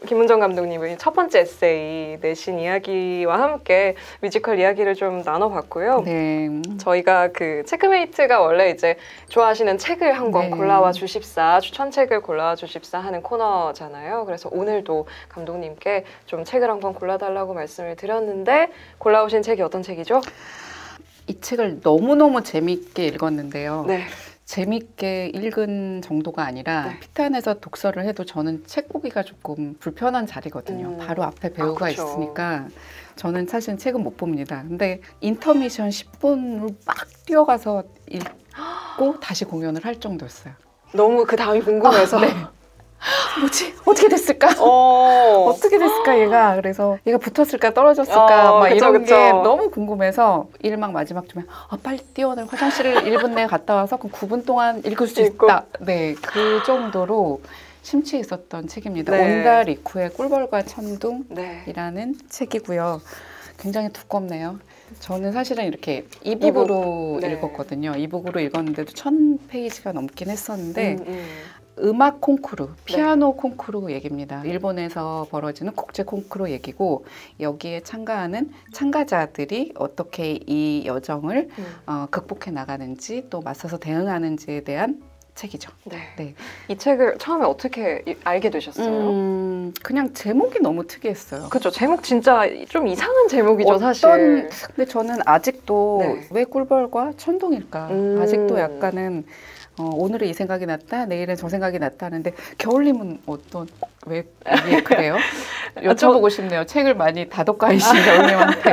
김은정 감독님의 첫 번째 에세이 내신 이야기와 함께 뮤지컬 이야기를 좀 나눠봤고요. 네. 저희가 그 체크메이트가 원래 이제 좋아하시는 책을 한 권 네. 골라와 주십사, 추천책을 골라와 주십사 하는 코너잖아요. 그래서 오늘도 감독님께 좀 책을 한 권 골라달라고 말씀을 드렸는데 골라오신 책이 어떤 책이죠? 이 책을 너무너무 재밌게 읽었는데요. 네. 재밌게 읽은 정도가 아니라 네. 피탄에서 독서를 해도 저는 책 보기가 조금 불편한 자리거든요. 바로 앞에 배우가 그렇죠. 있으니까 저는 사실 책은 못 봅니다. 근데 인터미션 10분을 막 뛰어가서 읽고 다시 공연을 할 정도였어요. 너무 그 다음이 궁금해서. 네. 뭐지? 어떻게 됐을까? 어떻게 됐을까 얘가. 그래서 얘가 붙었을까 떨어졌을까 막 그쵸, 이런 그쵸. 게 너무 궁금해서 1막 마지막쯤에 빨리 뛰어 내가 화장실을 1분 내에 갔다 와서 그럼 9분 동안 읽을 수 있다. 네, 그 정도로 심취해 있었던 책입니다. 네. 온다 리쿠의 꿀벌과 천둥이라는 네. 책이고요. 굉장히 두껍네요. 저는 사실은 이렇게 이북으로 네. 읽었거든요. 이북으로 읽었는데도 1000페이지가 넘긴 했었는데 음악 콩쿠르, 피아노 콩쿠르 얘기입니다. 일본에서 벌어지는 국제 콩쿠르 얘기고 여기에 참가하는 참가자들이 어떻게 이 여정을 극복해 나가는지 또 맞서서 대응하는지에 대한 책이죠. 네. 네. 이 책을 처음에 어떻게 알게 되셨어요? 그냥 제목이 너무 특이했어요. 그렇죠. 제목 진짜 좀 이상한 제목이죠, 사실. 근데 저는 아직도 네. 왜 꿀벌과 천둥일까? 아직도 약간은 오늘은 이 생각이 났다, 내일은 저 생각이 났다 하는데 겨울님은 왜 이게 그래요? 여쭤보고 싶네요. 책을 많이 다독가이신 겨울님한테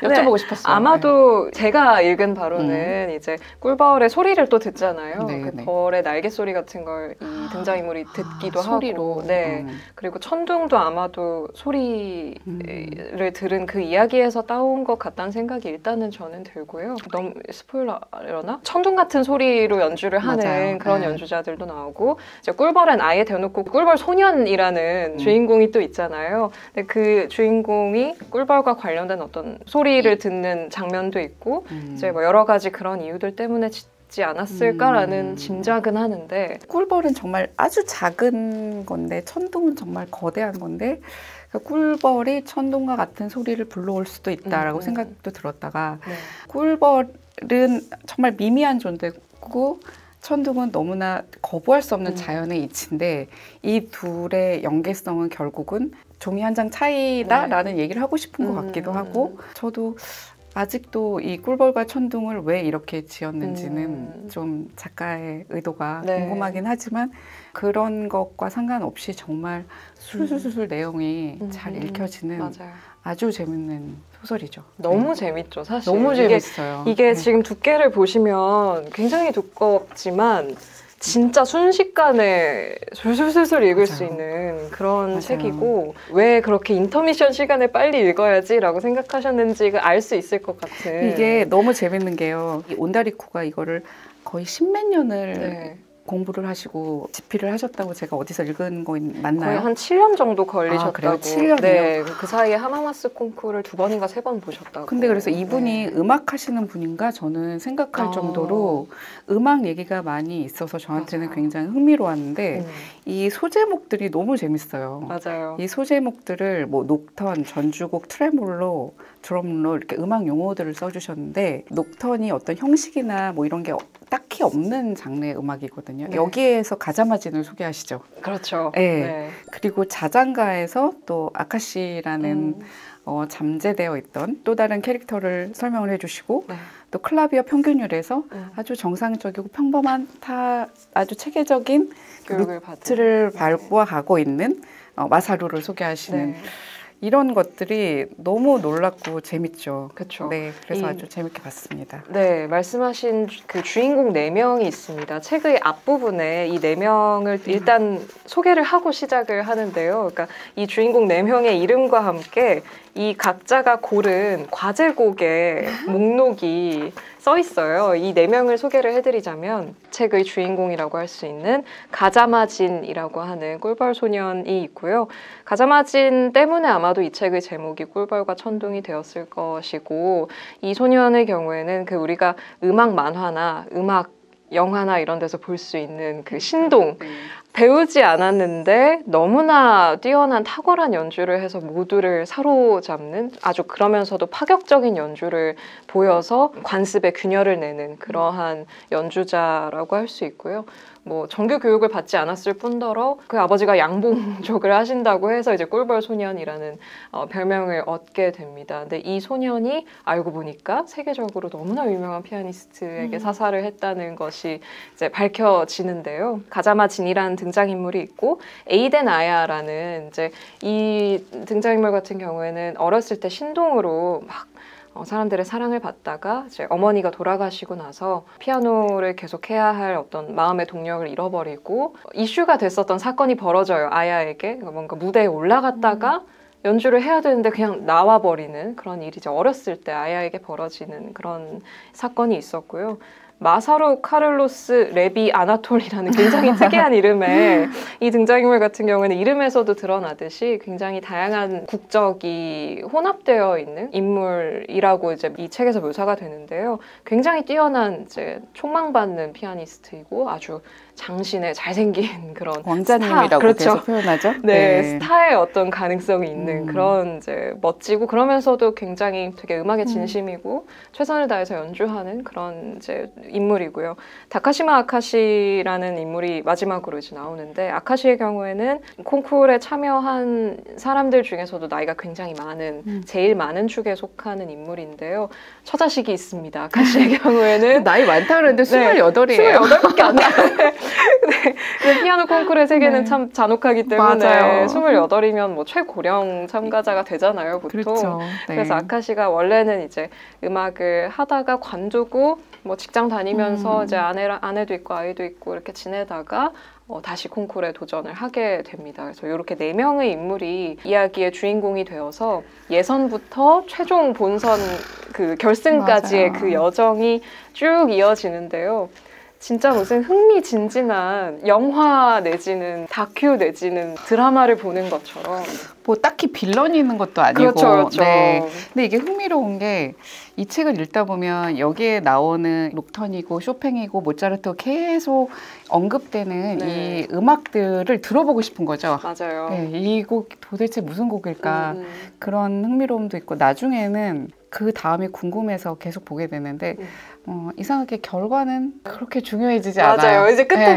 여쭤보고 싶었어요. 아마도 제가 읽은 바로는 이제 꿀벌의 소리를 또 듣잖아요. 네, 그 네. 벌의 날개 소리 같은 걸 이 등장인물이 듣기도 하고. 소리로. 네. 그리고 천둥도 아마도 소리를 들은 그 이야기에서 따온 것 같다는 생각이 일단은 저는 들고요. 너무 스포일러나? 천둥 같은 소리로 연주를 하는 맞아요. 그런 네. 연주자들도 나오고 이제 꿀벌은 아예 대놓고 꿀벌 소년이라는 주인공이 또 있잖아요. 근데 그 주인공이 꿀벌과 관련된 어떤 소리를 듣는 장면도 있고 이제 뭐 여러 가지 그런 이유들 때문에 짓지 않았을까라는 짐작은 하는데 꿀벌은 정말 아주 작은 건데 천둥은 정말 거대한 건데 그러니까 꿀벌이 천둥과 같은 소리를 불러올 수도 있다라고 생각도 들었다가 꿀벌은 정말 미미한 존재고 천둥은 너무나 거부할 수 없는 자연의 이치인데 이 둘의 연계성은 결국은 종이 한 장 차이다라는 얘기를 하고 싶은 것 같기도 하고 저도 아직도 이 꿀벌과 천둥을 왜 이렇게 지었는지는 좀 작가의 의도가 궁금하긴 하지만 그런 것과 상관없이 정말 술술술 내용이 잘 읽혀지는 맞아요. 아주 재밌는 소설이죠. 너무 재밌죠, 사실. 너무 재밌어요. 이게 지금 두께를 보시면 굉장히 두껍지만 진짜 순식간에 술술술술 읽을 수 있는 그런 책이고 왜 그렇게 인터미션 시간에 빨리 읽어야지라고 생각하셨는지 알 수 있을 것 같은. 이게 너무 재밌는 게요. 이 온다리쿠가 이거를 거의 십몇 년을 공부를 하시고 집필을 하셨다고 제가 어디서 읽은 거 맞나요? 거의 한 7년 정도 걸리셨다고. 그래요? 7년이요? 네, 그 사이에 하마마스 콩쿠르를 2번인가 3번 보셨다고. 근데 그래서 이분이 음악 하시는 분인가 저는 생각할 정도로 음악 얘기가 많이 있어서 저한테는 굉장히 흥미로웠는데 이 소제목들이 너무 재밌어요. 맞아요. 이 소제목들을 뭐 녹턴, 전주곡, 트레몰로, 드럼롤 이렇게 음악 용어들을 써주셨는데 녹턴이 어떤 형식이나 뭐 이런 게 딱히 없는 장르의 음악이거든요. 여기에서 가자마진을 소개하시죠. 그렇죠. 네. 그리고 자장가에서 또 아카시라는 잠재되어 있던 또 다른 캐릭터를 설명을 해주시고 또 클라비어 평균율에서 아주 정상적이고 평범한 아주 체계적인 루트를 밟고 가고 있는 마사루를 소개하시는 이런 것들이 너무 놀랍고 재밌죠. 그렇죠. 네, 그래서 아주 재밌게 봤습니다. 네, 말씀하신 그 주인공 4명이 있습니다. 책의 앞부분에 이 4명을 일단 소개를 하고 시작을 하는데요. 그러니까 이 주인공 4명의 이름과 함께 이 각자가 고른 과제곡의 목록이 써 있어요. 이 4명을 소개를 해드리자면 책의 주인공이라고 할 수 있는 가자마진이라고 하는 꿀벌 소년이 있고요. 가자마진 때문에 아마도 이 책의 제목이 꿀벌과 천둥이 되었을 것이고 이 소년의 경우에는 그 우리가 음악 만화나 음악 영화나 이런 데서 볼 수 있는 그 신동 배우지 않았는데 너무나 뛰어난 탁월한 연주를 해서 모두를 사로잡는 아주 그러면서도 파격적인 연주를 보여서 관습에 균열을 내는 그러한 연주자라고 할 수 있고요. 뭐 정규 교육을 받지 않았을 뿐더러 그 아버지가 양봉족을 하신다고 해서 이제 꿀벌 소년이라는 별명을 얻게 됩니다. 근데 이 소년이 알고 보니까 세계적으로 너무나 유명한 피아니스트에게 사사를 했다는 것이 이제 밝혀지는데요. 가자마 진이라는 등장인물이 있고 에이덴 아야라는 이제 이 등장인물 같은 경우에는 어렸을 때 신동으로 막 사람들의 사랑을 받다가 이제 어머니가 돌아가시고 나서 피아노를 계속 해야 할 어떤 마음의 동력을 잃어버리고 이슈가 됐었던 사건이 벌어져요. 아야에게. 뭔가 무대에 올라갔다가 연주를 해야 되는데 그냥 나와버리는 그런 일이 이제 어렸을 때 아야에게 벌어지는 그런 사건이 있었고요. 마사루 카를로스 레비 아나톨이라는 굉장히 특이한 이름의 이 등장인물 같은 경우에는 이름에서도 드러나듯이 굉장히 다양한 국적이 혼합되어 있는 인물이라고 이제 이 책에서 묘사가 되는데요. 굉장히 뛰어난 이제 촉망받는 피아니스트이고 아주 장신의 잘생긴 그런 왕자님이라고 스타. 그렇죠. 계속 표현하죠. 네, 스타의 어떤 가능성이 있는 그런 이제 멋지고 그러면서도 굉장히 되게 음악에 진심이고 최선을 다해서 연주하는 그런 이제 인물이고요. 다카시마 아카시라는 인물이 마지막으로 이제 나오는데 아카시의 경우에는 콩쿠르에 참여한 사람들 중에서도 나이가 굉장히 많은 제일 많은 축에 속하는 인물인데요. 처자식이 있습니다. 아카시의 경우에는 나이 많다 그러는데 28이에요. 28밖에 안 돼요. 네, 피아노 콩쿠르의 세계는 네. 참 잔혹하기 때문에 맞아요. 28이면 뭐 최고령 참가자가 되잖아요, 보통. 그렇죠. 네. 그래서 아카시가 원래는 이제 음악을 하다가 관두고 뭐 직장 다니면서 이제 아내도 있고 아이도 있고 이렇게 지내다가 다시 콩쿠르에 도전을 하게 됩니다. 그래서 이렇게 4명의 인물이 이야기의 주인공이 되어서 예선부터 최종 본선 그 결승까지의 맞아요. 그 여정이 쭉 이어지는데요. 진짜 무슨 흥미진진한 영화 내지는 다큐 내지는 드라마를 보는 것처럼 뭐 딱히 빌런이 있는 것도 아니고. 그렇죠, 그렇죠. 네. 근데 이게 흥미로운 게 이 책을 읽다 보면 여기에 나오는 록턴이고 쇼팽이고 모차르트 계속 언급되는 네. 이 음악들을 들어보고 싶은 거죠. 맞아요. 네, 이 곡 도대체 무슨 곡일까 그런 흥미로움도 있고 나중에는 그 다음이 궁금해서 계속 보게 되는데 이상하게 결과는 그렇게 중요해지지 않아요. 맞아요. 이제 끝에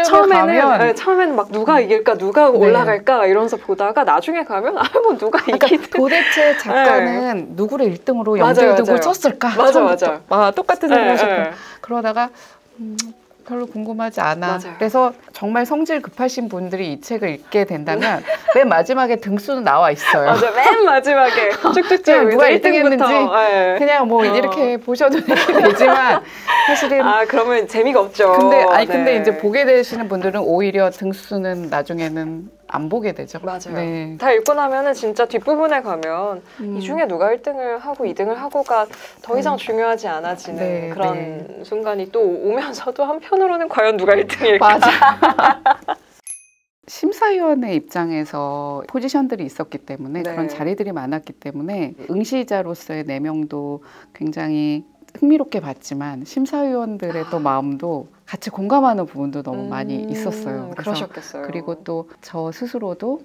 처음에는 막 누가 이길까, 누가 올라갈까 이러면서 보다가 나중에 가면 뭐 누가 이기든 도대체 작가는 누구를 1등으로 연주를 두고 썼을까? 맞아. 똑같은 생각을 하셨고 그러다가 별로 궁금하지 않아. 맞아요. 그래서 정말 성질 급하신 분들이 이 책을 읽게 된다면 맨 마지막에 등수는 나와 있어요. 맞아, 맨 마지막에 쭉쭉쭉 누가 1등 했는지 그냥 뭐 이렇게 보셔도 되지만 사실은 그러면 재미가 없죠. 근데 이제 보게 되시는 분들은 오히려 등수는 나중에는 안 보게 되죠. 맞아요. 네. 다 읽고 나면은 진짜 뒷부분에 가면 이 중에 누가 1등을 하고 2등을 하고가 더 이상 중요하지 않아지는 그런 순간이 또 오면서도 한편으로는 과연 누가 1등일까? 맞아. 심사위원의 입장에서 포지션들이 있었기 때문에 그런 자리들이 많았기 때문에 응시자로서의 4명도 굉장히 흥미롭게 봤지만 심사위원들의 또 마음도 같이 공감하는 부분도 너무 많이 있었어요. 그러셨겠어요. 그리고 또 저 스스로도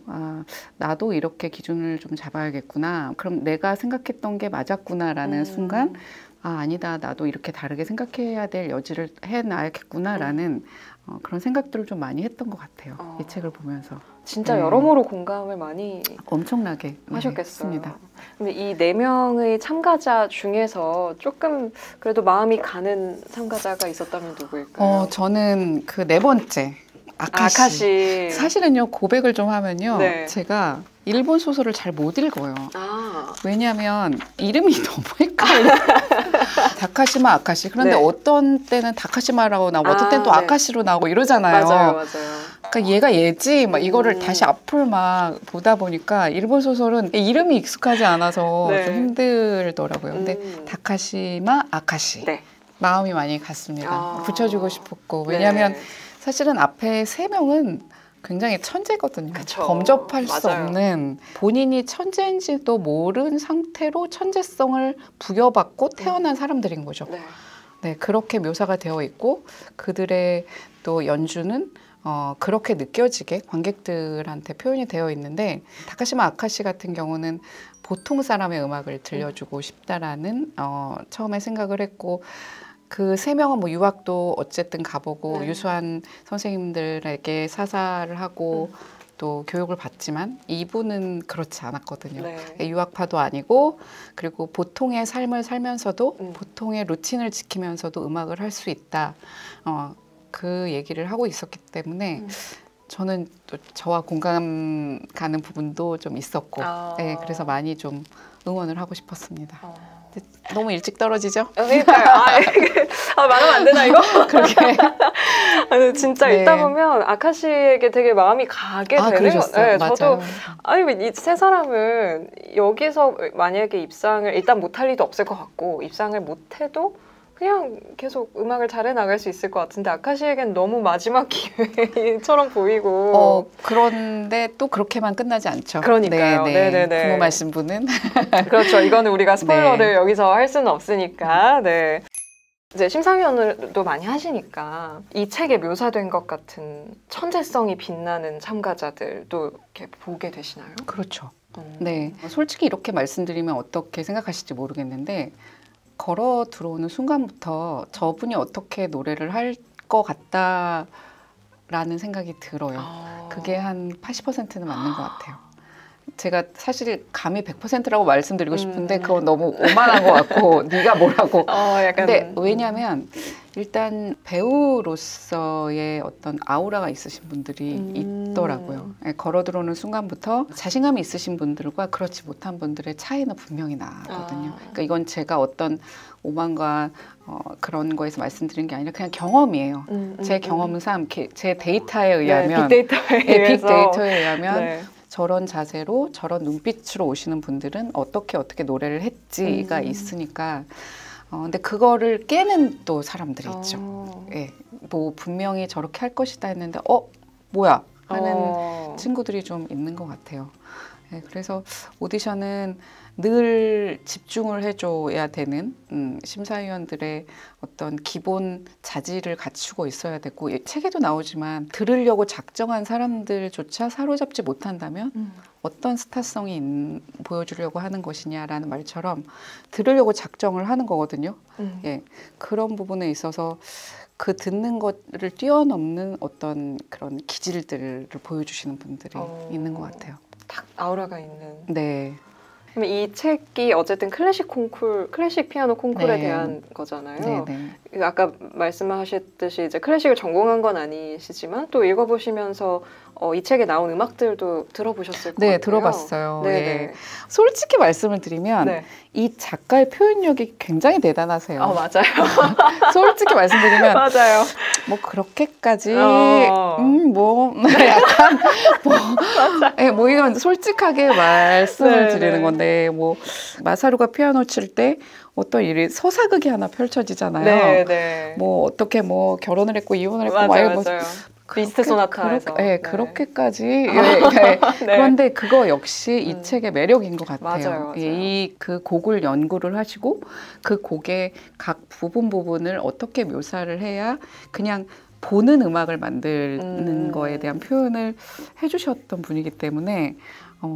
나도 이렇게 기준을 좀 잡아야겠구나. 그럼 내가 생각했던 게 맞았구나라는 순간 아니다. 나도 이렇게 다르게 생각해야 될 여지를 해놔야겠구나라는 그런 생각들을 좀 많이 했던 것 같아요. 이 책을 보면서. 진짜 여러모로 공감을 많이 엄청나게 하셨겠어요. 근데 이 4명의 참가자 중에서 조금 그래도 마음이 가는 참가자가 있었다면 누구일까요? 저는 그 4번째 아카시. 사실은요, 고백을 좀 하면요. 제가 일본 소설을 잘 못 읽어요. 왜냐하면 이름이 너무 헷갈려. 다카시마 아카시. 그런데 어떤 때는 다카시마라고 나오고 어떤 때는 또 아카시로 나오고 이러잖아요. 맞아요. 그러니까 얘가 얘지 막 이거를 다시 앞을 막 보다 보니까 일본 소설은 이름이 익숙하지 않아서 좀 힘들더라고요. 근데 다카시마 아카시. 마음이 많이 갔습니다. 붙여주고 싶었고. 왜냐하면 사실은 앞에 3명은 굉장히 천재거든요. 범접할 수 없는 본인이 천재인지도 모른 상태로 천재성을 부여받고 태어난 사람들인 거죠. 네, 그렇게 묘사가 되어 있고 그들의 또 연주는 그렇게 느껴지게 관객들한테 표현이 되어 있는데 다카시마 아카시 같은 경우는 보통 사람의 음악을 들려주고 싶다라는 처음에 생각을 했고 그 세 명은 뭐 유학도 어쨌든 가보고 네. 유수한 선생님들에게 사사를 하고 또 교육을 받지만 이분은 그렇지 않았거든요. 네. 유학파도 아니고 그리고 보통의 삶을 살면서도 보통의 루틴을 지키면서도 음악을 할 수 있다. 그 얘기를 하고 있었기 때문에 저는 또 저와 공감 가는 부분도 좀 있었고 네, 그래서 많이 좀 응원을 하고 싶었습니다. 너무 일찍 떨어지죠? 그러니까요. 말하면 안 되나 이거? 그렇게. 아니, 진짜 네. 읽다 보면 아카시에게 되게 마음이 가게 되는 그러셨어요. 네, 맞아요. 저도 이 세 사람은 여기서 만약에 입상을 일단 못할 리도 없을 것 같고 입상을 못해도 그냥 계속 음악을 잘해 나갈 수 있을 것 같은데 아카시에겐 너무 마지막 기회처럼 보이고 그런데 또 그렇게만 끝나지 않죠. 그러니까요. 네네네. 궁금하신 분은 그렇죠. 이거는 우리가 스포일러를 여기서 할 수는 없으니까. 네. 이제 심사위원도 많이 하시니까 이 책에 묘사된 것 같은 천재성이 빛나는 참가자들도 이렇게 보게 되시나요? 그렇죠. 네. 솔직히 이렇게 말씀드리면 어떻게 생각하실지 모르겠는데 걸어 들어오는 순간부터 저분이 어떻게 노래를 할 것 같다라는 생각이 들어요. 그게 한 80%는 맞는 것 같아요. 제가 사실 감히 100%라고 말씀드리고 싶은데 그건 너무 오만한 것 같고 네가 뭐라고. 근데 왜냐하면 일단 배우로서의 어떤 아우라가 있으신 분들이 있더라고요. 걸어 들어오는 순간부터 자신감이 있으신 분들과 그렇지 못한 분들의 차이는 분명히 나거든요. 그러니까 이건 제가 어떤 오만과 그런 거에서 말씀드린 게 아니라 그냥 경험이에요. 제 경험상 제 데이터에 의하면 빅데이터에 의하면 저런 자세로 저런 눈빛으로 오시는 분들은 어떻게 노래를 했지가 있으니까 근데 그거를 깨는 또 사람들이 있죠. 예, 뭐 분명히 저렇게 할 것이다 했는데 뭐야 하는 친구들이 좀 있는 것 같아요. 예, 그래서 오디션은 늘 집중을 해줘야 되는 심사위원들의 어떤 기본 자질을 갖추고 있어야 되고 책에도 나오지만 들으려고 작정한 사람들조차 사로잡지 못한다면 어떤 스타성이 보여주려고 하는 것이냐라는 말처럼 들으려고 작정을 하는 거거든요. 예, 그런 부분에 있어서 그 듣는 것을 뛰어넘는 어떤 그런 기질들을 보여주시는 분들이 있는 것 같아요. 딱 아우라가 있는. 네. 그럼 이 책이 어쨌든 클래식 피아노 콩쿨에 대한 거잖아요. 네네. 아까 말씀하셨듯이 이제 클래식을 전공한 건 아니시지만 또 읽어보시면서 이 책에 나온 음악들도 들어보셨을 것 같아요. 네, 들어봤어요. 네. 솔직히 말씀을 드리면 이 작가의 표현력이 굉장히 대단하세요. 맞아요. 솔직히 말씀드리면 맞아요. 뭐 그렇게까지 뭐 약간 뭐 이건 솔직하게 말씀을 드리는 건데 뭐 마사루가 피아노 칠 때 어떤 일이 서사극이 하나 펼쳐지잖아요. 뭐 어떻게 뭐 결혼을 했고 이혼을 했고 맞아요. 비스트 소나타에서 그렇게까지 그런데 그거 역시 이 책의 매력인 것 같아요. 맞아요. 그 곡을 연구를 하시고 그 곡의 각 부분을 어떻게 묘사를 해야 그냥 보는 음악을 만드는 거에 대한 표현을 해주셨던 분이기 때문에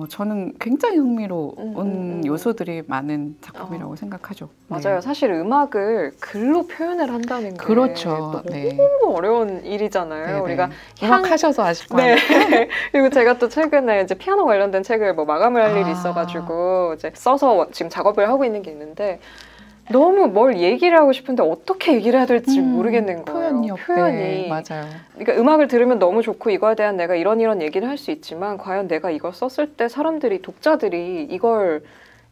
저는 굉장히 흥미로운 요소들이 많은 작품이라고 생각하죠. 맞아요. 사실 음악을 글로 표현을 한다는 게 그렇죠. 너무 어려운 일이잖아요. 우리가 음악하셔서 아실 거예요. 그리고 제가 또 최근에 이제 피아노 관련된 책을 뭐 마감을 할 일이 있어가지고 이제 써서 지금 작업을 하고 있는 게 있는데 너무 뭘 얘기를 하고 싶은데 어떻게 얘기를 해야 될지 모르겠는 거예요. 표현이. 맞아요. 그러니까 음악을 들으면 너무 좋고 이거에 대한 내가 이런 얘기를 할 수 있지만 과연 내가 이걸 썼을 때 독자들이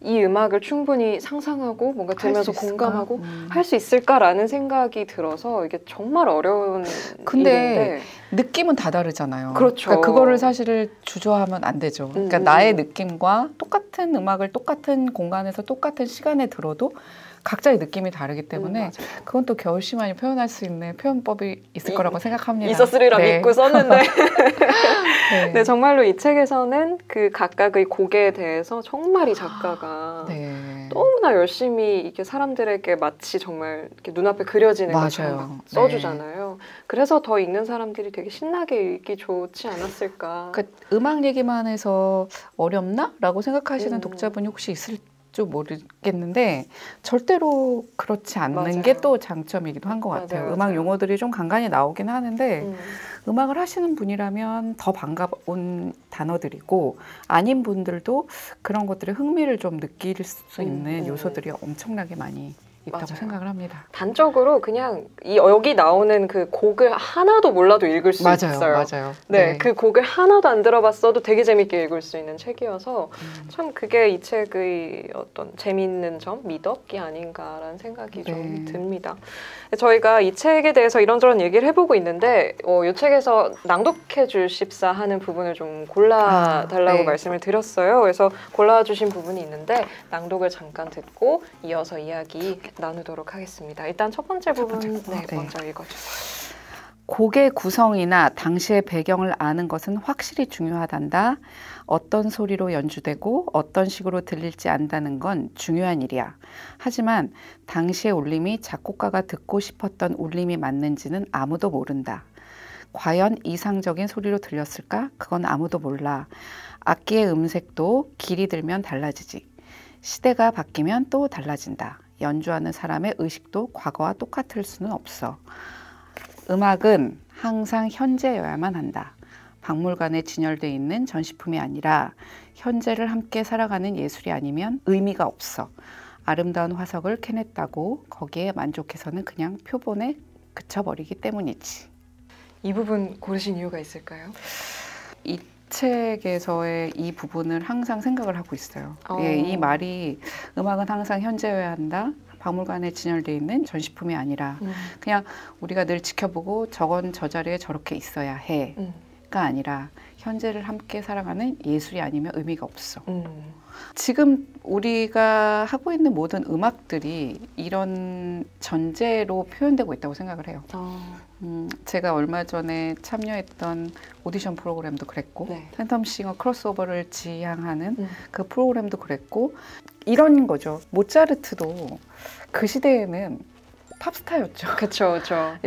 이 음악을 충분히 상상하고 뭔가 들으면서 공감하고 할 수 있을까라는 생각이 들어서 이게 정말 어려운 일인데 느낌은 다 다르잖아요. 그렇죠. 그러니까 그거를 사실 주저하면 안 되죠. 그러니까 나의 느낌과 똑같은 음악을 똑같은 공간에서 똑같은 시간에 들어도 각자의 느낌이 다르기 때문에 맞아요. 그건 또 겨울씨만이 표현할 수 있는 표현법이 있을 거라고 생각합니다. 있었으리라 네. 믿고 썼는데 네. 네, 정말로 이 책에서는 그 각각의 곡에 대해서 정말 이 작가가 네. 너무나 열심히 이게 사람들에게 마치 정말 이렇게 눈앞에 그려지는 맞아요. 것처럼 막 써주잖아요. 그래서 더 읽는 사람들이 되게 신나게 읽기 좋지 않았을까. 그 음악 얘기만 해서 어렵나? 라고 생각하시는 음. 독자분이 혹시 있을지 모르겠는데 절대로 그렇지 않는 맞아요. 게 또 장점이기도 한 것 같아요. 맞아요, 음악 맞아요. 용어들이 좀 간간히 나오긴 하는데 음악을 하시는 분이라면 더 반가운 단어들이고 아닌 분들도 그런 것들에 흥미를 좀 느낄 수 있는 요소들이 엄청나게 많이 있다고 맞아요. 생각을 합니다. 단적으로 그냥 여기 나오는 그 곡을 하나도 몰라도 읽을 수 있어요. 맞아요. 네, 그 곡을 하나도 안 들어봤어도 되게 재밌게 읽을 수 있는 책이어서 참 그게 이 책의 어떤 재미있는 점, 미덕이 아닌가라는 생각이 좀 듭니다. 저희가 이 책에 대해서 이런저런 얘기를 해보고 있는데 이 책에서 낭독해 주십사 하는 부분을 좀 골라달라고 말씀을 드렸어요. 그래서 골라주신 부분이 있는데 낭독을 잠깐 듣고 이어서 이야기 나누도록 하겠습니다. 일단 첫 번째 부분 먼저 읽어주세요. 곡의 구성이나 당시의 배경을 아는 것은 확실히 중요하단다. 어떤 소리로 연주되고 어떤 식으로 들릴지 안다는 건 중요한 일이야. 하지만 당시의 울림이 작곡가가 듣고 싶었던 울림이 맞는지는 아무도 모른다. 과연 이상적인 소리로 들렸을까? 그건 아무도 몰라. 악기의 음색도 길이 들면 달라지지. 시대가 바뀌면 또 달라진다. 연주하는 사람의 의식도 과거와 똑같을 수는 없어. 음악은 항상 현재여야만 한다. 박물관에 진열되어 있는 전시품이 아니라 현재를 함께 살아가는 예술이 아니면 의미가 없어. 아름다운 화석을 캐냈다고 거기에 만족해서는 그냥 표본에 그쳐버리기 때문이지. 이 부분 고르신 이유가 있을까요? 이 책에서의 이 부분을 항상 생각을 하고 있어요. 예, 이 말이 음악은 항상 현재여야 한다. 박물관에 진열되어 있는 전시품이 아니라 그냥 우리가 늘 지켜보고 저건 저 자리에 저렇게 있어야 해가 아니라 현재를 함께 살아가는 예술이 아니면 의미가 없어. 지금 우리가 하고 있는 모든 음악들이 이런 전제로 표현되고 있다고 생각을 해요. 제가 얼마 전에 참여했던 오디션 프로그램도 그랬고 팬텀싱어 크로스오버를 지향하는 그 프로그램도 그랬고 이런 거죠. 모차르트도 그 시대에는 팝스타였죠. 그렇죠.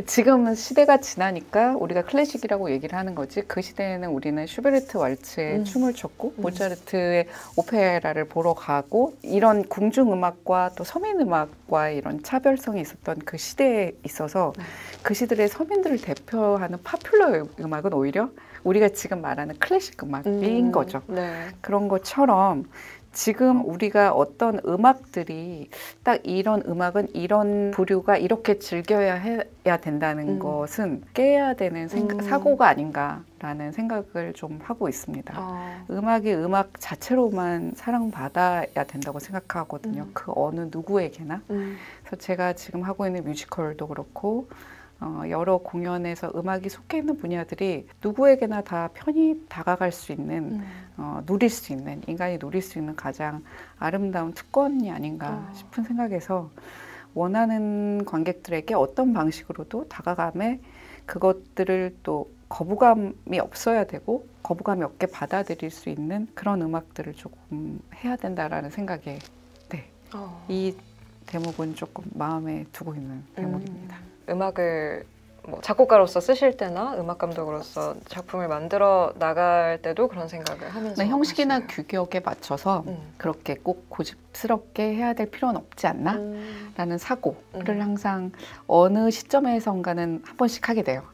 지금은 시대가 지나니까 우리가 클래식이라고 얘기를 하는 거지 그 시대에는 우리는 슈베르트 왈츠에 춤을 췄고 모차르트의 오페라를 보러 가고 이런 궁중음악과 또 서민음악과의 이런 차별성이 있었던 그 시대에 있어서 그 시대의 서민들을 대표하는 파퓰러 음악은 오히려 우리가 지금 말하는 클래식 음악인 거죠. 그런 것처럼 지금 우리가 어떤 음악들이 딱 이런 음악은 이런 부류가 이렇게 즐겨야 해야 된다는 것은 깨야 되는 사고가 아닌가라는 생각을 좀 하고 있습니다. 음악이 음악 자체로만 사랑받아야 된다고 생각하거든요. 그 어느 누구에게나. 그래서 제가 지금 하고 있는 뮤지컬도 그렇고 여러 공연에서 음악이 속해 있는 분야들이 누구에게나 다 편히 다가갈 수 있는 누릴 수 있는 인간이 누릴 수 있는 가장 아름다운 특권이 아닌가 싶은 생각에서 원하는 관객들에게 어떤 방식으로도 다가감에 그것들을 또 거부감이 없어야 되고 거부감이 없게 받아들일 수 있는 그런 음악들을 조금 해야 된다라는 생각에 이 대목은 조금 마음에 두고 있는 대목입니다. 음악을 뭐 작곡가로서 쓰실 때나 음악 감독으로서 작품을 만들어 나갈 때도 그런 생각을 하면서 형식이나 하시나요? 규격에 맞춰서 그렇게 꼭 고집스럽게 해야 될 필요는 없지 않나? 라는 사고를 항상 어느 시점에선가는 한 번씩 하게 돼요.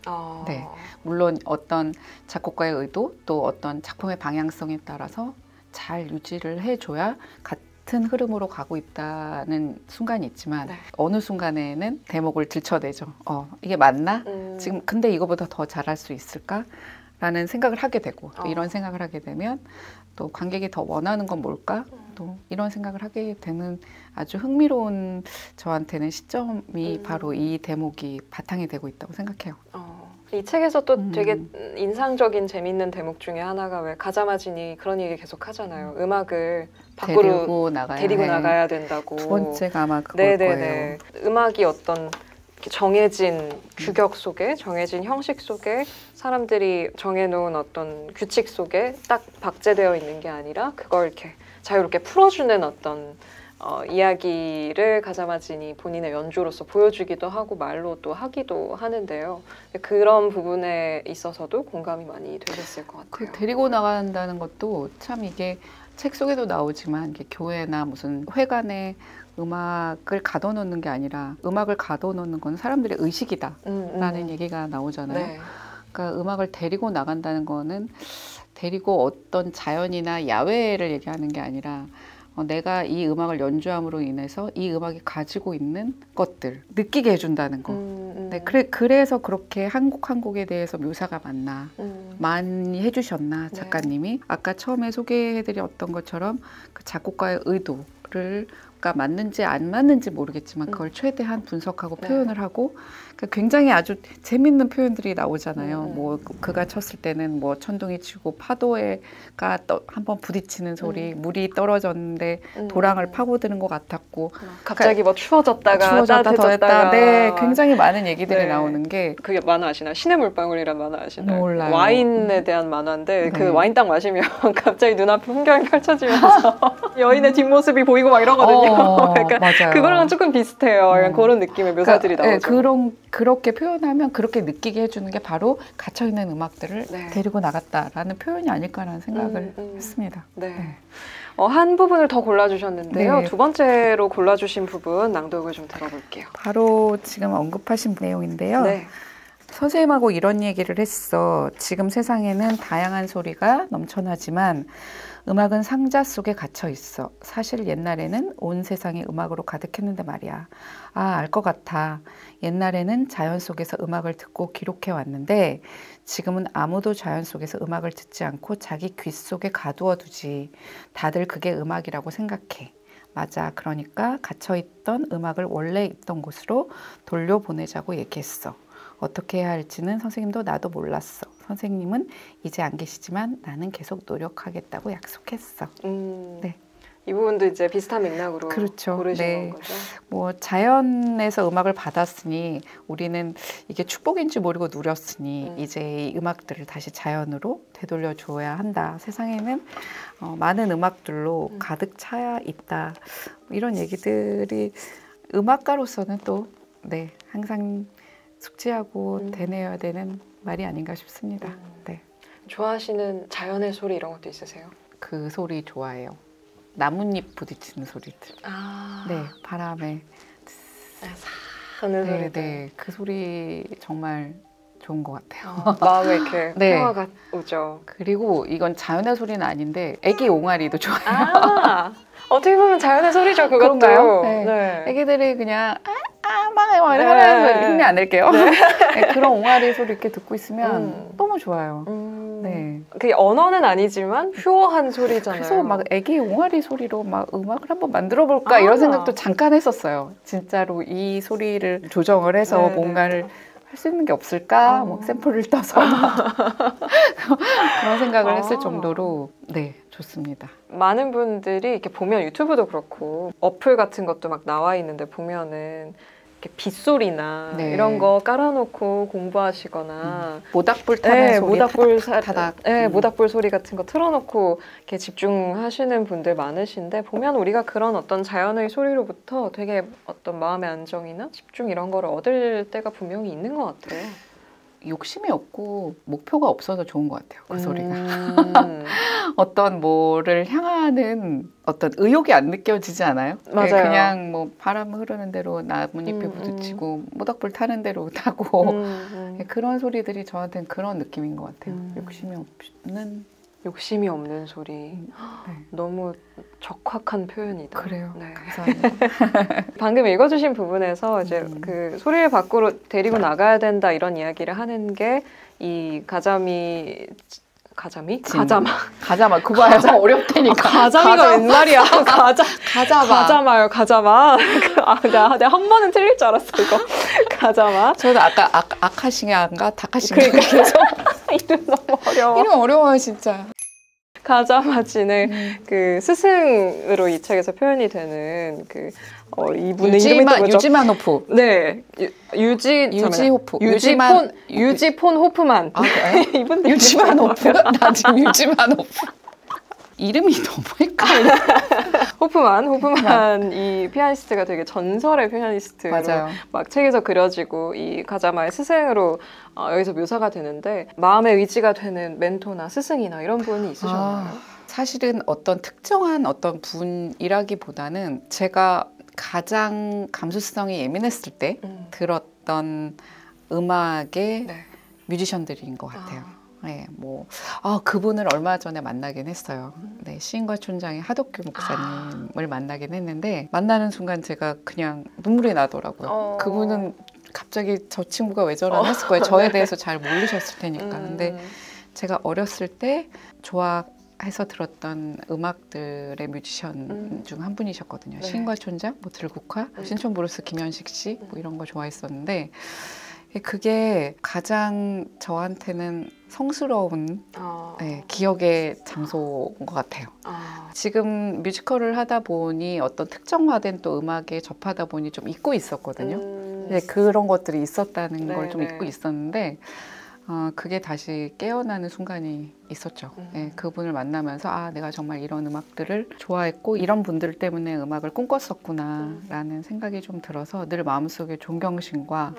물론 어떤 작곡가의 의도 또 어떤 작품의 방향성에 따라서 잘 유지를 해줘야 같은 흐름으로 가고 있다는 순간이 있지만 어느 순간에는 대목을 들춰내죠. 이게 맞나? 지금 근데 이거보다 더 잘할 수 있을까? 라는 생각을 하게 되고 또 이런 생각을 하게 되면 또 관객이 더 원하는 건 뭘까? 또 이런 생각을 하게 되는 아주 흥미로운 저한테는 시점이 바로 이 대목이 바탕이 되고 있다고 생각해요. 이 책에서 또 되게 음. 인상적인 재밌는 대목 중에 하나가 왜 가자마진이 그런 얘기 계속 하잖아요. 음악을 밖으로 데리고 나가야 된다고. 두 번째가 아마 그걸 거예요. 음악이 어떤 정해진 규격 속에, 정해진 형식 속에 사람들이 정해놓은 어떤 규칙 속에 딱 박제되어 있는 게 아니라 그걸 이렇게 자유롭게 풀어주는 어떤 이야기를 가자마진이 본인의 연주로서 보여주기도 하고 말로 또 하기도 하는데요. 그런 부분에 있어서도 공감이 많이 되셨을 것 같아요. 데리고 나간다는 것도 참 이게 책 속에도 나오지만 이게 교회나 무슨 회관에 음악을 가둬놓는 게 아니라 음악을 가둬놓는 건 사람들의 의식이다라는 얘기가 나오잖아요. 네. 그러니까 음악을 데리고 나간다는 거는 데리고 어떤 자연이나 야외를 얘기하는 게 아니라 내가 이 음악을 연주함으로 인해서 이 음악이 가지고 있는 것들 느끼게 해준다는 거. 네, 그래서 그렇게 한 곡 한 곡에 대해서 묘사가 많이 해주셨나 작가님이. 아까 처음에 소개해드렸던 것처럼 그 작곡가의 의도를 맞는지 안 맞는지 모르겠지만 그걸 최대한 분석하고 표현을 하고 굉장히 아주 재밌는 표현들이 나오잖아요. 뭐 그가 쳤을 때는 뭐 천둥이 치고 파도가 한번 부딪히는 소리, 물이 떨어졌는데 도랑을 파고드는 것 같았고 갑자기 뭐 추워졌다가 더했다. 네, 굉장히 많이 얘기들이 나오는 게 그게 만화 아시나요? 신의 물방울이란 만화 아시나요? 몰라요. 와인에 대한 만화인데 그 와인 딱 마시면 갑자기 눈앞에 풍경이 펼쳐지면서 여인의 뒷모습이 보이고 막 이러거든요. 그러니까 맞아요. 그거랑 조금 비슷해요. 그런 느낌의 묘사들이 나오죠. 그렇게 표현하면 그렇게 느끼게 해주는 게 바로 갇혀있는 음악들을 데리고 나갔다라는 표현이 아닐까라는 생각을 했습니다. 네. 한 부분을 더 골라주셨는데요. 두 번째로 골라주신 부분 낭독을 좀 들어볼게요. 바로 지금 언급하신 내용인데요. 선생님하고 이런 얘기를 했어. 지금 세상에는 다양한 소리가 넘쳐나지만 음악은 상자 속에 갇혀 있어. 사실 옛날에는 온 세상이 음악으로 가득했는데 말이야. 알 것 같아. 옛날에는 자연 속에서 음악을 듣고 기록해 왔는데 지금은 아무도 자연 속에서 음악을 듣지 않고 자기 귀 속에 가두어 두지. 다들 그게 음악이라고 생각해. 맞아. 그러니까 갇혀있던 음악을 원래 있던 곳으로 돌려보내자고 얘기했어. 어떻게 해야 할지는 선생님도 나도 몰랐어. 선생님은 이제 안 계시지만 나는 계속 노력하겠다고 약속했어. 네. 이 부분도 이제 비슷한 맥락으로 그렇죠. 고르신 거죠. 뭐 자연에서 음악을 받았으니 우리는 이게 축복인지 모르고 누렸으니 이제 이 음악들을 다시 자연으로 되돌려 줘야 한다. 세상에는 많은 음악들로 가득 차 있다. 이런 얘기들이 음악가로서는 또 항상 숙지하고 되뇌어야 되는 말이 아닌가 싶습니다. 네. 좋아하시는 자연의 소리 이런 것도 있으세요? 그 소리 좋아해요. 나뭇잎 부딪히는 소리들. 네, 바람에 하는 소리들. 네, 그 소리 정말 좋은 것 같아요. 마음에 이렇게 평화가 오죠. 그리고 이건 자연의 소리는 아닌데 애기 옹알이도 좋아요. 어떻게 보면 자연의 소리죠, 그것도. 그런가요? 네. 애기들이 그냥 막 하면서 흉내 안 낼게요. 그런 옹알이 소리 이렇게 듣고 있으면 너무 좋아요. 그게 언어는 아니지만 퓨어한 소리잖아요. 그래서 막 애기 옹알이 소리로 막 음악을 한번 만들어 볼까 이런 생각도 잠깐 했었어요. 진짜로 이 소리를 조정을 해서 뭔가를 할 수 있는 게 없을까? 뭐 샘플을 떠서 그런 생각을 했을 정도로 좋습니다. 많은 분들이 이렇게 보면 유튜브도 그렇고 어플 같은 것도 막 나와 있는데 보면은 이렇게 빗소리나 이런 거 깔아놓고 공부하시거나 모닥불 타는 소리, 모닥불 소리 같은 거 틀어놓고 이렇게 집중하시는 분들 많으신데 보면 우리가 그런 어떤 자연의 소리로부터 되게 어떤 마음의 안정이나 집중 이런 거를 얻을 때가 분명히 있는 것 같아요. 욕심이 없고 목표가 없어서 좋은 것 같아요. 그 소리가. 어떤 뭐를 향하는 어떤 의욕이 안 느껴지지 않아요? 맞아요. 그냥 뭐 바람 흐르는 대로 나뭇잎에 부딪히고 모닥불 타는 대로 타고 그런 소리들이 저한테는 그런 느낌인 것 같아요. 욕심이 없는 소리. 너무 적확한 표현이다. 그래요. 감사합니다. 방금 읽어주신 부분에서 이제 그 소리를 밖으로 데리고 나가야 된다 이런 이야기를 하는 게 이 가자미 가자미? 진. 가자마. 가자마. 그거 가자 어렵다니까. 가자미가 웬 말이야? 가자마. 가자마요, 가자마. 내가 한 번은 틀릴 줄 알았어, 이거. 가자마. 저도 아까 아카시아인가 다카시인가 그러니까 이름 너무 어려워. 이름 어려워요, 진짜. 가자마지는 그 스승으로 이 책에서 표현이 되는 그 이분의 이름이 또 뭐죠? 유지만호프. 네, 유지호프. 유지폰 호프만. 아, 그래요? 이분 유지만호프? 나 지금 유지만호프. 이름이 너무 헷갈려. 호프만 이 피아니스트가 되게 전설의 피아니스트로 맞아요. 막 책에서 그려지고 이 가자마의 스승으로 여기서 묘사가 되는데 마음의 의지가 되는 멘토나 스승이나 이런 분이 있으셨나요? 사실은 어떤 특정한 어떤 분이라기보다는 제가 가장 감수성이 예민했을 때 들었던 음악의 네. 뮤지션들인 것 같아요. 네, 그분을 얼마 전에 만나긴 했어요. 네, 시인과 촌장의 하덕규 목사님을 만나긴 했는데 만나는 순간 제가 그냥 눈물이 나더라고요. 그분은 갑자기 저 친구가 왜 저러나 했을 거예요. 저에 대해서 잘 모르셨을 테니까. 근데 제가 어렸을 때 좋아해서 들었던 음악들의 뮤지션 중 한 분이셨거든요. 네. 시인과 촌장, 들국화, 신촌 브루스 김현식 씨 이런 거 좋아했었는데 그게 가장 저한테는 성스러운 기억의 장소인 것 같아요. 지금 뮤지컬을 하다 보니 어떤 특정화된 또 음악에 접하다 보니 좀 잊고 있었거든요. 그런 것들이 있었다는 걸 좀 잊고 있었는데 그게 다시 깨어나는 순간이 있었죠. 그분을 만나면서 내가 정말 이런 음악들을 좋아했고 이런 분들 때문에 음악을 꿈꿨었구나 라는 생각이 좀 들어서 늘 마음속에 존경심과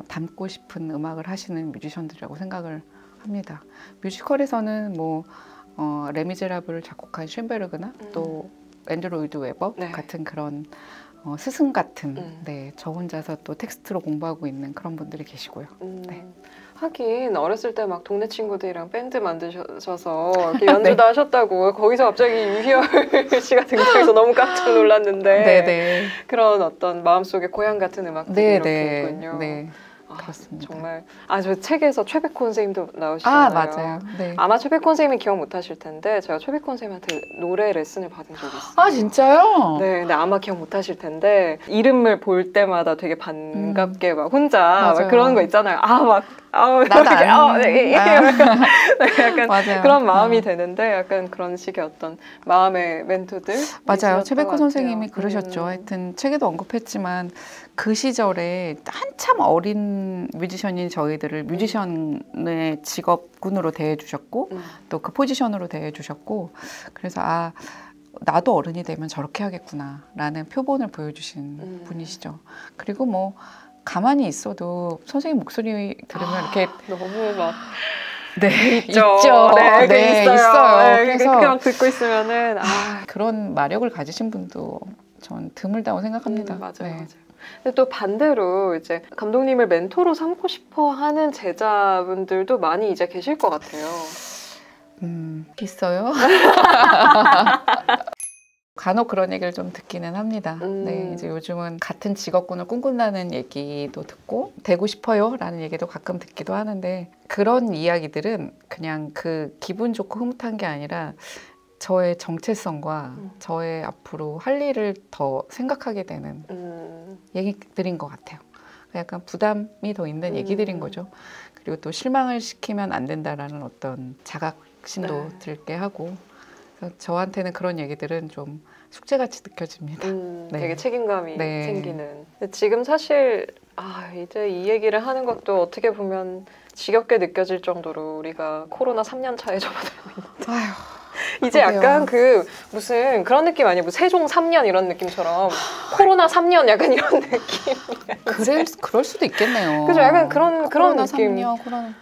담고 싶은 음악을 하시는 뮤지션들이라고 생각을 합니다. 뮤지컬에서는 레미제라블을 작곡한 쉔베르그나 또 앤드루 로이드 웨버 같은 그런 스승 같은 저 혼자서 또 텍스트로 공부하고 있는 그런 분들이 계시고요. 하긴 어렸을 때 막 동네 친구들이랑 밴드 만드셔서 이렇게 연주도 하셨다고 거기서 갑자기 유희열 씨가 등장해서 너무 깜짝 놀랐는데 그런 어떤 마음속에 고향 같은 음악들이 이렇게 있군요. 그렇습니다. 정말 저 책에서 최백호 선생님도 나오시잖아요. 맞아요. 아마 최백호 선생님이 기억 못하실 텐데 제가 최백호 선생님한테 노래 레슨을 받은 적이 있어요. 진짜요? 네, 근데 아마 기억 못하실 텐데 이름을 볼 때마다 되게 반갑게 막 혼자 막 그런 거 있잖아요. 나도 약간 맞아요. 그런 마음이 되는데 약간 그런 식의 어떤 마음의 멘토들 맞아요. 최백호 선생님이 그러셨죠. 하여튼 책에도 언급했지만 그 시절에 한참 어린 뮤지션인 저희들을 뮤지션의 직업군으로 대해주셨고 또 그 포지션으로 대해주셨고 그래서 나도 어른이 되면 저렇게 하겠구나 라는 표본을 보여주신 분이시죠. 그리고 가만히 있어도 선생님 목소리 들으면 이렇게 너무 막 있죠. 있어요. 그래서 그냥 듣고 있으면은 그런 마력을 가지신 분도 전 드물다고 생각합니다. 맞아요. 근데 또 반대로 이제 감독님을 멘토로 삼고 싶어하는 제자분들도 많이 이제 계실 것 같아요. 있어요. 간혹 그런 얘기를 좀 듣기는 합니다. 이제 요즘은 같은 직업군을 꿈꾼다는 얘기도 듣고 되고 싶어요라는 얘기도 가끔 듣기도 하는데 그런 이야기들은 그냥 그 기분 좋고 흐뭇한 게 아니라 저의 정체성과 저의 앞으로 할 일을 더 생각하게 되는 얘기들인 것 같아요. 약간 부담이 더 있는 얘기들인 거죠. 그리고 또 실망을 시키면 안 된다라는 어떤 자각심도 들게 하고 그래서 저한테는 그런 얘기들은 좀 숙제같이 느껴집니다. 되게 책임감이 생기는. 근데 지금 사실 이제 이 얘기를 하는 것도 어떻게 보면 지겹게 느껴질 정도로 우리가 코로나 3년 차에 접어들고 있는데 이제 약간 무슨 그런 느낌 아니에요? 세종 3년 이런 느낌처럼 코로나 3년 약간 이런 느낌이야. 그럴 수도 있겠네요. 그죠? 약간 그런 느낌. 3년, 코로나.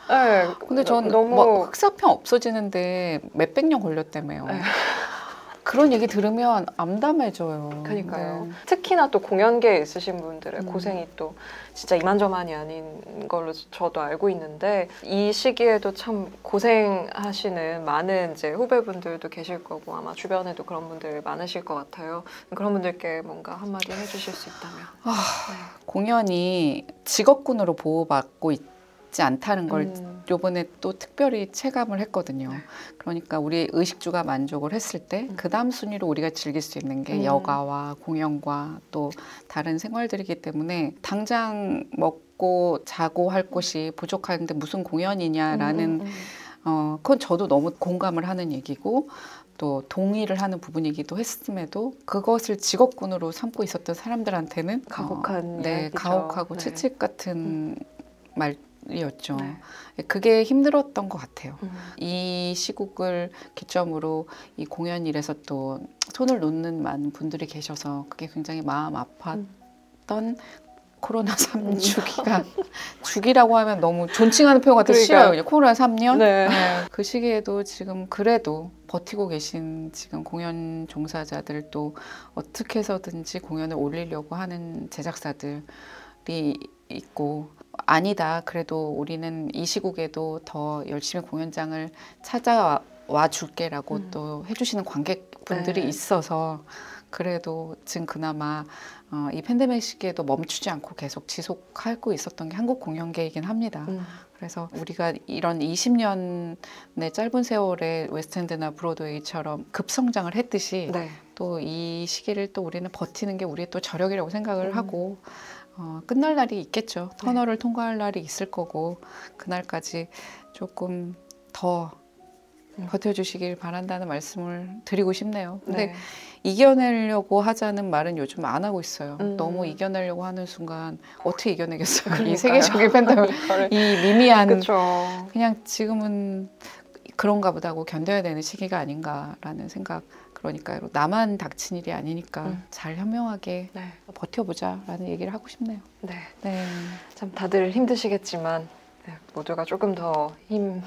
근데 전 너무 흑사병 없어지는데 몇백 년 걸렸다며요. 그런 얘기 들으면 암담해져요. 그러니까요. 특히나 또 공연계에 있으신 분들의 고생이 또 진짜 이만저만이 아닌 걸로 저도 알고 있는데 이 시기에도 참 고생하시는 많은 이제 후배분들도 계실 거고 아마 주변에도 그런 분들 많으실 것 같아요. 그런 분들께 뭔가 한마디 해주실 수 있다면. 공연이 직업군으로 보호받고 맞지 않다는 걸 요번에 또 특별히 체감을 했거든요. 그러니까 우리 의식주가 만족을 했을 때 그 다음 순위로 우리가 즐길 수 있는 게 여가와 공연과 또 다른 생활들이기 때문에 당장 먹고 자고 할 곳이 부족한데 무슨 공연이냐라는 그건 저도 너무 공감을 하는 얘기고 또 동의를 하는 부분이기도 했음에도 그것을 직업군으로 삼고 있었던 사람들한테는 가혹한 네, 이야기죠. 가혹하고 네. 채찍 같은 말이었죠. 네. 그게 힘들었던 것 같아요. 이 시국을 기점으로 이 공연일에서 또 손을 놓는 많은 분들이 계셔서 그게 굉장히 마음 아팠던 코로나 3주기가 주기라고 하면 너무 존칭하는 표현 같아 싫어요. 그냥 코로나 3년. 네. 네. 그 시기에도 지금 그래도 버티고 계신 지금 공연 종사자들 또 어떻게 해서든지 공연을 올리려고 하는 제작사들이 있고 아니다. 그래도 우리는 이 시국에도 더 열심히 공연장을 찾아와 줄게라고 또 해주시는 관객분들이 네. 있어서 그래도 지금 그나마 이 팬데믹 시기에도 멈추지 않고 계속 지속하고 있었던 게 한국 공연계이긴 합니다. 그래서 우리가 이런 20년의 짧은 세월에 웨스트엔드나 브로드웨이처럼 급성장을 했듯이 네. 또 이 시기를 또 우리는 버티는 게 우리의 또 저력이라고 생각을 하고 끝날 날이 있겠죠. 터널을 통과할 날이 있을 거고 그날까지 조금 더 버텨주시길 바란다는 말씀을 드리고 싶네요. 근데 네. 이겨내려고 하자는 말은 요즘 안 하고 있어요. 너무 이겨내려고 하는 순간 어떻게 이겨내겠어요? 이 세계적인 팬데믹, 이 미미한 그쵸. 그냥 지금은 그런가 보다 하고 견뎌야 되는 시기가 아닌가라는 생각. 그러니까 나만 닥친 일이 아니니까 잘 현명하게 네. 버텨보자라는 얘기를 하고 싶네요. 네. 네. 참 다들 힘드시겠지만 네, 모두가 조금 더 힘낼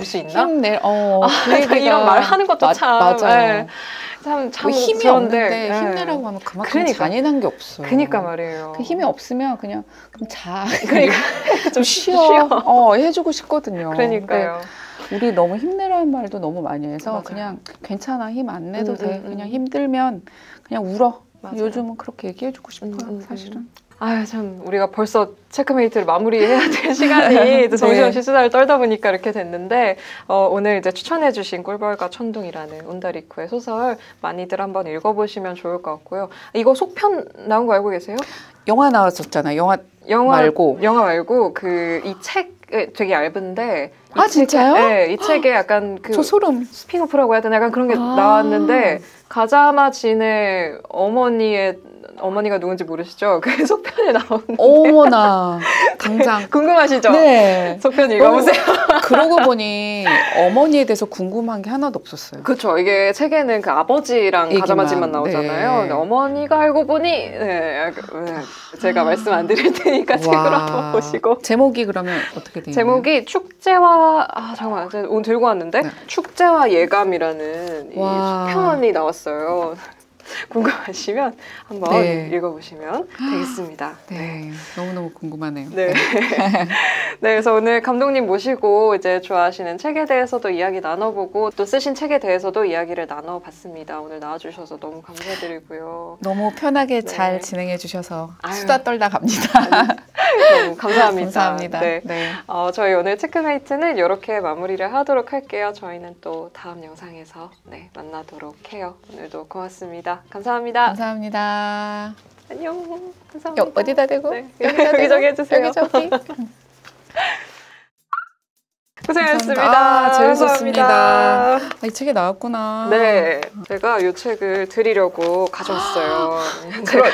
수 있나? 그 얘기가 이런 말 하는 것도 참 맞아요. 네. 참 힘이 그런데, 없는데 네. 힘내라고 하면 그만큼 그러니까. 잔인한 게 없어요. 그니까 말이에요. 그 힘이 없으면 그냥 그럼 자. 그러니까 좀 쉬어. 해주고 싶거든요. 그러니까요. 우리 너무 힘내라는 말도 너무 많이 해서 맞아요. 그냥 괜찮아 힘 안 내도 돼. 그냥 힘 힘들면 그냥 울어. 맞아요. 요즘은 그렇게 얘기해주고 싶어요. 사실은. 아유 참 우리가 벌써 체크메이트를 마무리해야 될 시간이 이제 정신없이 수다를 떨다 보니까 이렇게 됐는데 오늘 이제 추천해주신 꿀벌과 천둥이라는 운다리쿠의 소설 많이들 한번 읽어보시면 좋을 것 같고요. 이거 속편 나온 거 알고 계세요? 영화 나왔었잖아요. 영화 말고. 영화 말고 그 이 책 되게 얇은데 진짜요? 네, 이 책에 약간 그 저 소름. 스피노프라고 해야 되나 약간 그런 게 나왔는데 가자마 진의 어머니가 누군지 모르시죠? 그 속편에 나오는데 어머나 당장 궁금하시죠? 네. 속편 읽어보세요. 그러고 보니 어머니에 대해서 궁금한 게 하나도 없었어요. 그렇죠. 이게 책에는 그 아버지랑 얘기만, 가자마진만 나오잖아요. 네. 근데 어머니가 알고 보니 제가 말씀 안 드릴 테니까 책으로 한번 보시고. 제목이 그러면 어떻게 돼요? 제목이 축제와 잠깐만 제가 오늘 들고 왔는데 네. 축제와 예감이라는 이 와. 속편이 나왔어요. 궁금하시면 한번 네. 읽어보시면 되겠습니다. 네, 너무너무 궁금하네요. 네. 네, 그래서 오늘 감독님 모시고 이제 좋아하시는 책에 대해서도 이야기 나눠보고 또 쓰신 책에 대해서도 이야기를 나눠봤습니다. 오늘 나와주셔서 너무 감사드리고요. 너무 편하게 네. 잘 진행해 주셔서 아유. 수다 떨다 갑니다. 너무 감사합니다. 감사합니다. 네. 네. 저희 오늘 체크메이트는 이렇게 마무리를 하도록 할게요. 저희는 또 다음 영상에서 만나도록 해요. 오늘도 고맙습니다. 감사합니다. 감사합니다. 안녕. 감사합니다. 어디다 대고? 네. 여기다 대고? 여기저기 해주세요. 여기저기. 고생하셨습니다. 재밌었습니다. 감사합니다. 이 책이 나왔구나. 네, 제가 이 책을 드리려고 가져왔어요.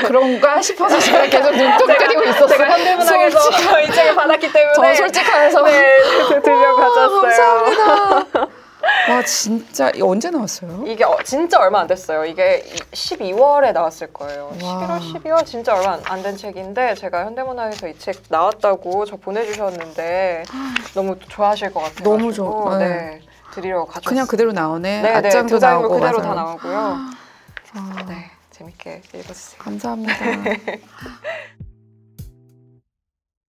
그런가 싶어서 제가 계속 눈독거리고 있었어요. 제가 현대문학에서 이 책을 받았기 때문에 저 솔직하면서 네, 드리려고 가져왔어요. 감사합니다. 와 진짜 이거 언제 나왔어요? 이게 진짜 얼마 안 됐어요. 이게 12월에 나왔을 거예요. 와. 11월, 12월 진짜 얼마 안 된 책인데 제가 현대문학에서 이 책 나왔다고 저 보내주셨는데 너무 좋아하실 것 같아요. 너무 좋아. 네, 드리려고 가져왔어요. 그냥 그대로 나오네. 네, 앞장도 두 장으로 나오고 그대로 맞아요. 다 나오고요. 아, 네, 재밌게 읽어주세요. 감사합니다.